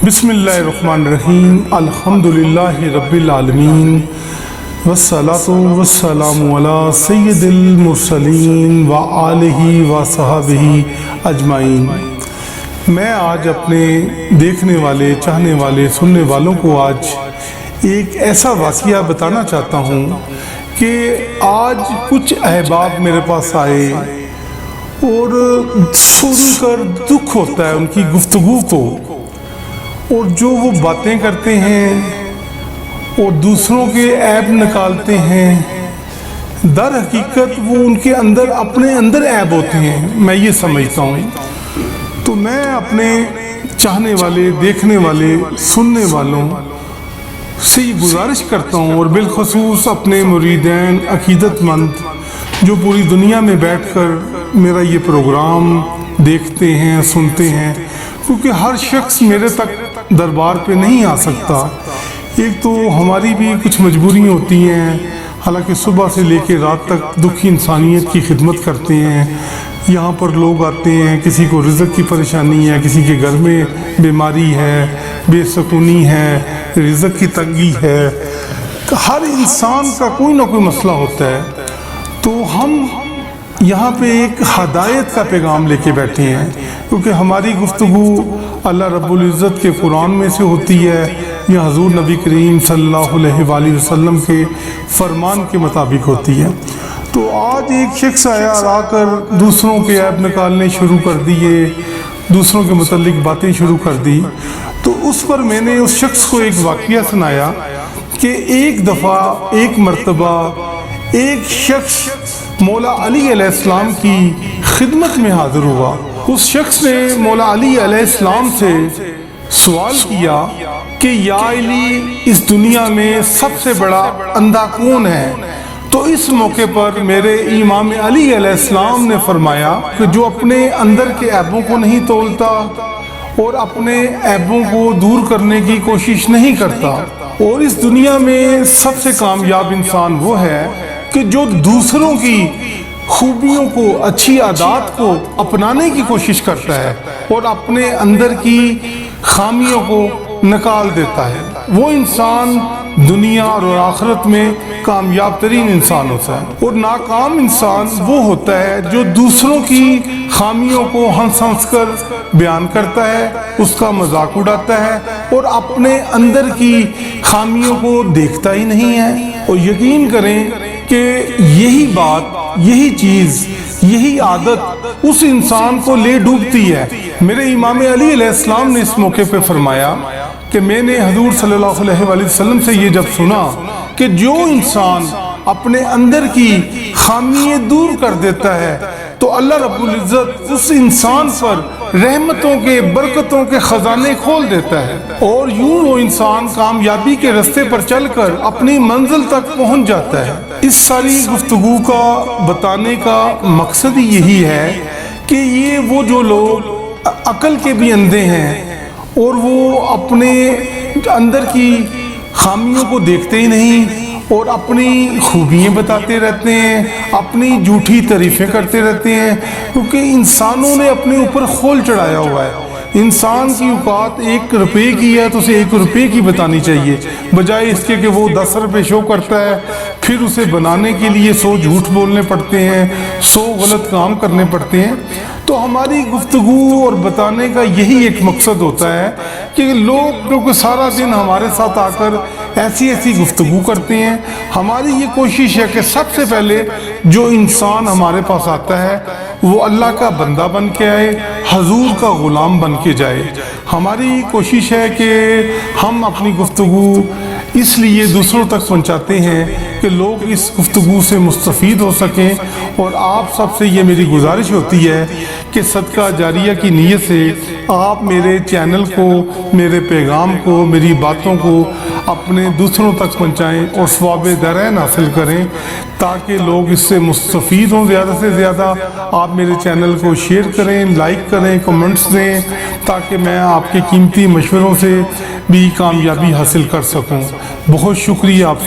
بسم اللہ الرحمن الرحیم الحمدللہ رب العالمین والصلاة والسلام علی سید المرسلین وآلہ وصحبہ اجمعین۔ میں آج اپنے دیکھنے والے، چاہنے والے، سننے والوں کو آج ایک ایسا واقعہ بتانا چاہتا ہوں کہ آج کچھ احباب میرے پاس آئے اور سن کر دکھ ہوتا ہے ان کی گفتگو کو، اور جو وہ باتیں کرتے ہیں اور دوسروں کے عیب نکالتے ہیں، در حقیقت وہ ان کے اندر اپنے اندر عیب ہوتے ہیں، میں یہ سمجھتا ہوں۔ تو میں اپنے چاہنے والے، دیکھنے والے، سننے والوں سے یہ گزارش کرتا ہوں، اور بالخصوص اپنے مریدین، عقیدت مند جو پوری دنیا میں بیٹھ کر میرا یہ پروگرام دیکھتے ہیں، سنتے ہیں، کیونکہ ہر شخص میرے تک دربار پہ نہیں آ سکتا۔ ایک تو ہماری بھی کچھ مجبوریاں ہوتی ہیں، حالانکہ صبح سے لے کے رات تک دکھی انسانیت کی خدمت کرتے ہیں۔ یہاں پر لوگ آتے ہیں، کسی کو رزق کی پریشانی ہے، کسی کے گھر میں بیماری ہے، بے سکونی ہے، رزق کی تنگی ہے، ہر انسان کا کوئی نہ کوئی مسئلہ ہوتا ہے۔ تو ہم یہاں پہ ایک ہدایت کا پیغام لے کے بیٹھے ہیں، کیونکہ ہماری گفتگو اللہ رب العزت کے قرآن میں سے ہوتی ہے یا حضور نبی کریم صلی اللہ علیہ وآلہ وسلم کے فرمان کے مطابق ہوتی ہے۔ تو آج ایک شخص آیا اور آ کر دوسروں کے عیب نکالنے شروع کر دیے، دوسروں کے متعلق باتیں شروع کر دی۔ تو اس پر میں نے اس شخص کو ایک واقعہ سنایا کہ ایک دفعہ، ایک مرتبہ ایک شخص مولا علی علیہ السلام کی خدمت میں حاضر ہوا۔ اس شخص نے مولا علی علیہ السلام سے سوال کیا کہ یا علی، اس دنیا میں سب سے بڑا اندھا کون ہے؟ تو اس موقع پر میرے امام علی علیہ السلام نے فرمایا کہ جو اپنے اندر کے عیبوں کو نہیں تولتا اور اپنے عیبوں کو دور کرنے کی کوشش نہیں کرتا، اور اس دنیا میں سب سے کامیاب انسان وہ ہے کہ جو دوسروں کی خوبیوں کو، اچھی عادات کو اپنانے کی کوشش کرتا ہے اور اپنے اندر کی خامیوں کو نکال دیتا ہے۔ وہ انسان دنیا اور آخرت میں کامیاب ترین انسان ہوتا ہے، اور ناکام انسان وہ ہوتا ہے جو دوسروں کی خامیوں کو ہنس ہنس کر بیان کرتا ہے، اس کا مذاق اڑاتا ہے اور اپنے اندر کی خامیوں کو دیکھتا ہی نہیں ہے۔ اور یقین کریں کہ یہی بات، یہی چیز، یہی عادت اس انسان کو لے ڈوبتی ہے۔ میرے امام علی علیہ السلام نے اس موقع پہ فرمایا کہ میں نے حضور صلی اللہ علیہ وآلہ وسلم سے یہ جب سنا کہ جو انسان اپنے اندر کی خامیاں دور کر دیتا ہے تو اللہ رب العزت اس انسان پر رحمتوں کے، برکتوں کے خزانے کھول دیتا ہے، اور یوں وہ انسان کامیابی کے رستے پر چل کر اپنی منزل تک پہنچ جاتا ہے۔ اس ساری گفتگو کا بتانے کا مقصد ہی یہی ہے کہ یہ وہ جو لوگ عقل کے بھی اندھے ہیں اور وہ اپنے اندر کی خامیوں کو دیکھتے ہی نہیں اور اپنی خوبیاں بتاتے رہتے ہیں، اپنی جھوٹی تعریفیں کرتے رہتے ہیں، کیونکہ انسانوں نے اپنے اوپر خول چڑھایا ہوا ہے۔ انسان کی اوقات 1 روپے کی ہے تو اسے 1 روپے کی بتانی چاہیے، بجائے اس کے کہ وہ 10 روپے شو کرتا ہے، پھر اسے بنانے کے لیے 100 جھوٹ بولنے پڑتے ہیں، 100 غلط کام کرنے پڑتے ہیں۔ تو ہماری گفتگو اور بتانے کا یہی ایک مقصد ہوتا ہے کہ لوگ کیونکہ سارا دن ہمارے ساتھ آ کر ایسی گفتگو کرتے ہیں، ہماری یہ کوشش ہے کہ سب سے پہلے جو انسان ہمارے پاس آتا ہے وہ اللہ کا بندہ بن کے آئے، حضور کا غلام بن کے جائے۔ ہماری کوشش ہے کہ ہم اپنی گفتگو اس لیے دوسروں تک پہنچاتے ہیں کہ لوگ اس گفتگو سے مستفید ہو سکیں، اور آپ سب سے یہ میری گزارش ہوتی ہے کہ صدقہ جاریہ کی نیت سے آپ میرے چینل کو، میرے پیغام کو، میری باتوں کو اپنے دوسروں تک پہنچائیں اور ثواب دارین حاصل کریں، تاکہ لوگ اس سے مستفید ہوں زیادہ سے زیادہ۔ آپ میرے چینل کو شیئر کریں، لائک کریں، کمنٹس دیں، تاکہ میں آپ کے قیمتی مشوروں سے بھی کامیابی حاصل کر سکوں۔ بہت شکریہ آپ